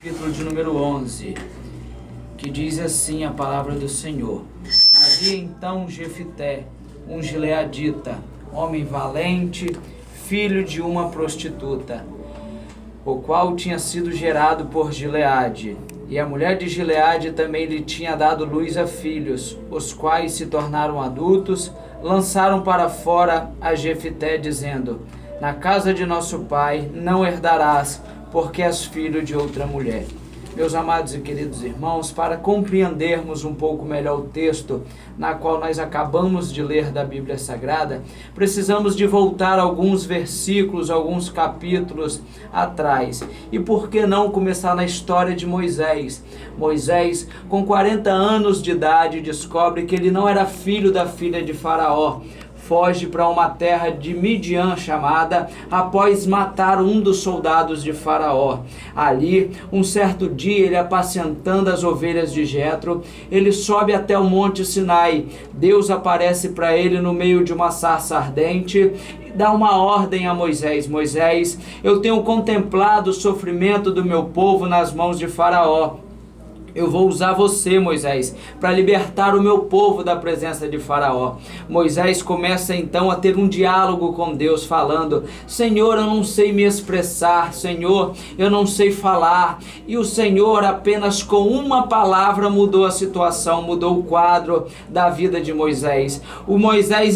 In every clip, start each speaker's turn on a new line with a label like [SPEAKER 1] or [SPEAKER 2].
[SPEAKER 1] Capítulo de número 11, que diz assim a palavra do Senhor. Havia então Jefité, um gileadita, homem valente, filho de uma prostituta, o qual tinha sido gerado por Gileade. E a mulher de Gileade também lhe tinha dado luz a filhos, os quais se tornaram adultos, lançaram para fora a Jefité, dizendo: na casa de nosso pai não herdarás, porque és filho de outra mulher. Meus amados e queridos irmãos, para compreendermos um pouco melhor o texto na qual nós acabamos de ler da Bíblia Sagrada, precisamos de voltar alguns versículos, alguns capítulos atrás. E por que não começar na história de Moisés? Moisés, com 40 anos de idade, descobre que ele não era filho da filha de Faraó. Foge para uma terra de Midian chamada, após matar um dos soldados de Faraó. Ali, um certo dia, ele apacentando as ovelhas de Jetro, ele sobe até o monte Sinai. Deus aparece para ele no meio de uma sarça ardente e dá uma ordem a Moisés: Moisés, eu tenho contemplado o sofrimento do meu povo nas mãos de Faraó. Eu vou usar você, Moisés, para libertar o meu povo da presença de Faraó. Moisés começa então a ter um diálogo com Deus, falando: Senhor, eu não sei me expressar, Senhor, eu não sei falar. E o Senhor apenas com uma palavra mudou a situação, mudou o quadro da vida de Moisés.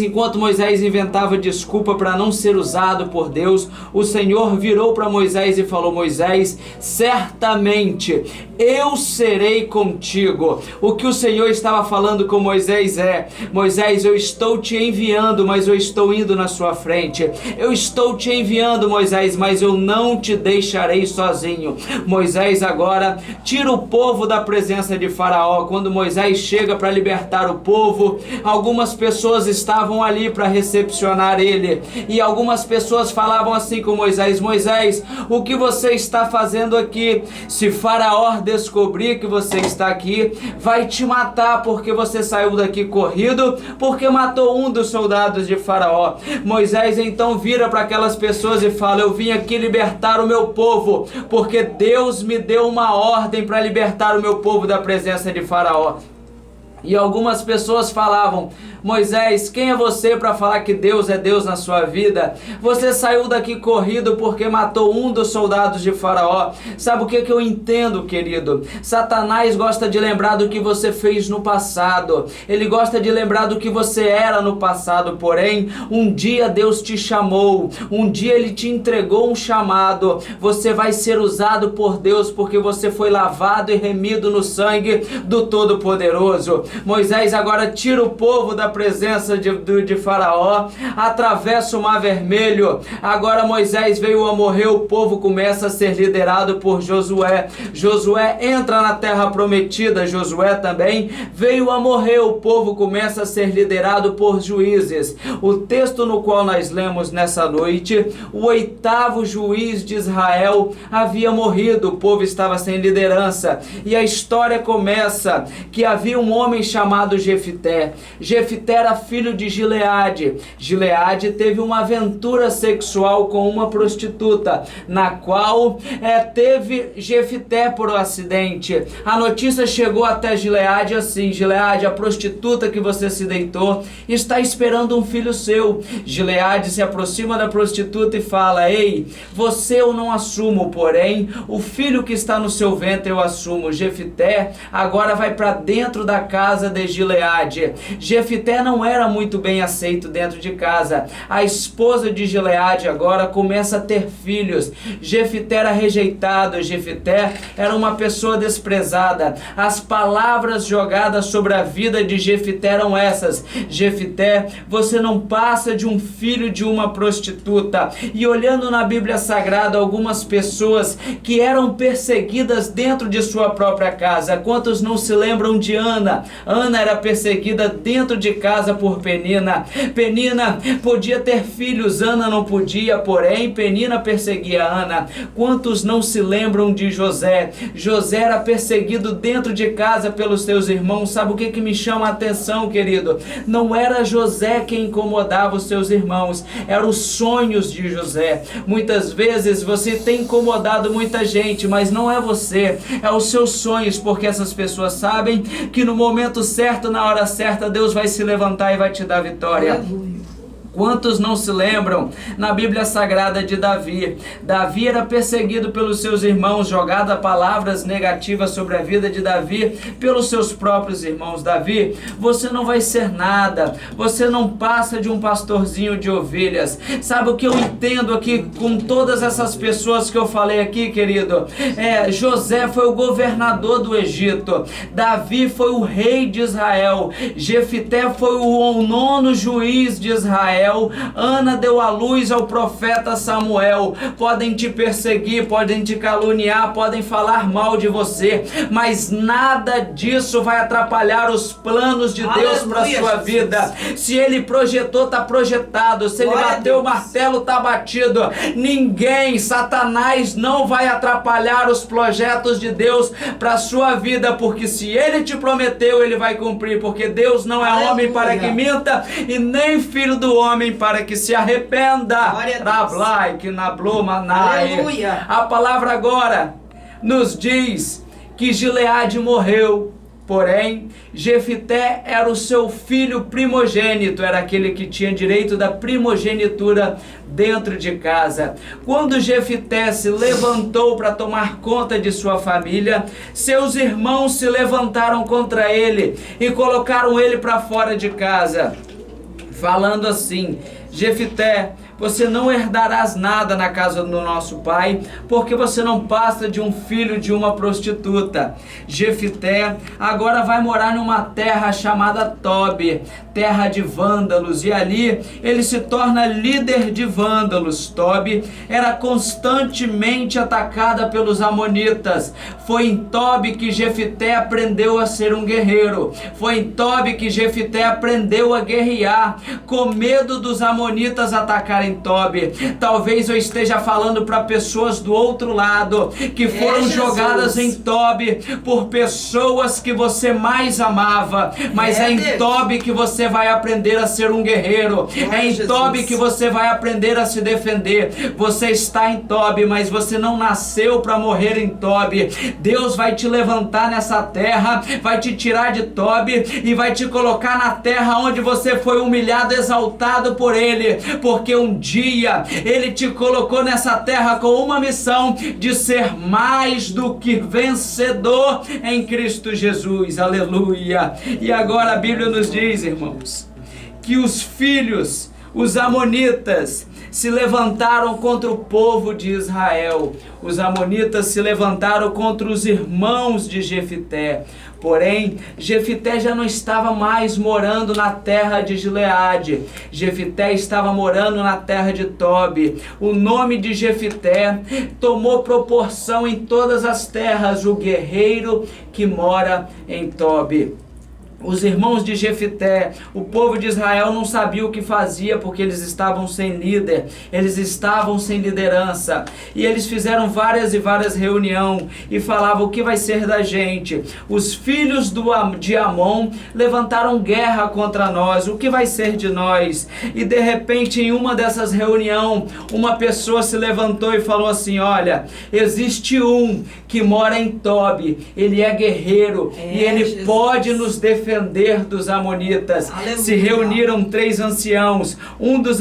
[SPEAKER 1] Enquanto Moisés inventava desculpa para não ser usado por Deus, o Senhor virou para Moisés e falou: Moisés, certamente eu serei contigo. O que o Senhor estava falando com Moisés é: Moisés, eu estou te enviando, mas eu estou indo na sua frente. Eu estou te enviando, Moisés, mas eu não te deixarei sozinho. Moisés agora tira o povo da presença de Faraó. Quando Moisés chega para libertar o povo, algumas pessoas estavam ali para recepcionar ele, e algumas pessoas falavam assim com Moisés: Moisés, o que você está fazendo aqui? Se Faraó descobrir que você está aqui, vai te matar, porque você saiu daqui corrido, porque matou um dos soldados de Faraó. Moisés então vira para aquelas pessoas e fala: eu vim aqui libertar o meu povo, porque Deus me deu uma ordem para libertar o meu povo da presença de Faraó. E algumas pessoas falavam: Moisés, quem é você para falar que Deus é Deus na sua vida? Você saiu daqui corrido porque matou um dos soldados de Faraó. Sabe o que eu entendo, querido? Satanás gosta de lembrar do que você fez no passado. Ele gosta de lembrar do que você era no passado. Porém, um dia Deus te chamou. Um dia Ele te entregou um chamado. Você vai ser usado por Deus porque você foi lavado e remido no sangue do Todo-Poderoso. Moisés agora tira o povo da presença de Faraó, atravessa o Mar Vermelho. Agora Moisés veio a morrer, o povo começa a ser liderado por Josué. Josué entra na terra prometida, Josué também veio a morrer, o povo começa a ser liderado por juízes. O texto no qual nós lemos nessa noite, o 8º juiz de Israel havia morrido, o povo estava sem liderança, e a história começa que havia um homem chamado Jefité. Jefité era filho de Gileade. Gileade teve uma aventura sexual com uma prostituta, na qual teve Jefité por um acidente. A notícia chegou até Gileade assim: Gileade, a prostituta que você se deitou está esperando um filho seu. Gileade se aproxima da prostituta e fala: ei, você eu não assumo, porém o filho que está no seu ventre eu assumo. Jefité agora vai para dentro da casa de Gileade. Jefité não era muito bem aceito dentro de casa. A esposa de Gileade agora começa a ter filhos. Jefité era rejeitado, Jefité era uma pessoa desprezada. As palavras jogadas sobre a vida de Jefité eram essas: Jefité, você não passa de um filho de uma prostituta. E olhando na Bíblia Sagrada, algumas pessoas que eram perseguidas dentro de sua própria casa. Quantos não se lembram de Ana, Ana era perseguida dentro de casa por Penina. Penina podia ter filhos, Ana não podia, porém Penina perseguia Ana. Quantos não se lembram de José? José era perseguido dentro de casa pelos seus irmãos. Sabe o que me chama a atenção, querido? Não era José quem incomodava os seus irmãos, eram os sonhos de José. Muitas vezes você tem incomodado muita gente, mas não é você, é os seus sonhos, porque essas pessoas sabem que no momento certo, na hora certa, Deus vai se levantar e vai te dar vitória. Aleluia. Quantos não se lembram na Bíblia Sagrada de Davi? Davi era perseguido pelos seus irmãos, jogada palavras negativas sobre a vida de Davi pelos seus próprios irmãos. Davi, você não vai ser nada, você não passa de um pastorzinho de ovelhas. Sabe o que eu entendo aqui com todas essas pessoas que eu falei aqui, querido? José foi o governador do Egito, Davi foi o rei de Israel, Jefité foi o 9º juiz de Israel, Ana deu à luz ao profeta Samuel. Podem te perseguir, podem te caluniar, podem falar mal de você, mas nada disso vai atrapalhar os planos de Deus para sua vida. Se ele projetou, está projetado. Se ele bateu o martelo, está batido. Ninguém, Satanás, não vai atrapalhar os projetos de Deus para sua vida, porque se ele te prometeu, ele vai cumprir, porque Deus não é homem para que minta, e nem filho do homem para que se arrependa. A palavra agora nos diz que Gileade morreu, porém Jefité era o seu filho primogênito, era aquele que tinha direito da primogenitura dentro de casa. Quando Jefité se levantou para tomar conta de sua família, seus irmãos se levantaram contra ele e colocaram ele para fora de casa, falando assim: Jefité, você não herdarás nada na casa do nosso pai, porque você não passa de um filho de uma prostituta. Jefité agora vai morar numa terra chamada Tobi, terra de vândalos, e ali ele se torna líder de vândalos. Tobi era constantemente atacada pelos amonitas. Foi em Tobi que Jefité aprendeu a ser um guerreiro. Foi em Tobi que Jefité aprendeu a guerrear, com medo dos amonitas atacarem Tobi. Talvez eu esteja falando para pessoas do outro lado que foram jogadas em Tobi por pessoas que você mais amava, mas é em Tobi que você vai aprender a ser um guerreiro. É em Tobi que você vai aprender a se defender. Você está em Tobi, mas você não nasceu para morrer em Tobi. Deus vai te levantar nessa terra, vai te tirar de Tobi e vai te colocar na terra onde você foi humilhado, exaltado por Ele, porque um dia Ele te colocou nessa terra com uma missão de ser mais do que vencedor em Cristo Jesus. Aleluia! E agora a Bíblia nos diz, irmãos, que os filhos, os amonitas, se levantaram contra o povo de Israel. Os amonitas se levantaram contra os irmãos de Jefité. Porém, Jefité já não estava mais morando na terra de Gileade. Jefité estava morando na terra de Tobi. O nome de Jefité tomou proporção em todas as terras, o guerreiro que mora em Tobi. Os irmãos de Jefité, o povo de Israel não sabia o que fazia, porque eles estavam sem líder, eles estavam sem liderança, e eles fizeram várias e várias reuniões e falavam: o que vai ser da gente? Os filhos de Amon levantaram guerra contra nós, o que vai ser de nós? E de repente, em uma dessas reuniões, uma pessoa se levantou e falou assim: olha, existe um que mora em Tobi, ele é guerreiro, e ele Jesus pode nos defender dos amonitas. Aleluia. Se reuniram 3 anciãos, um dos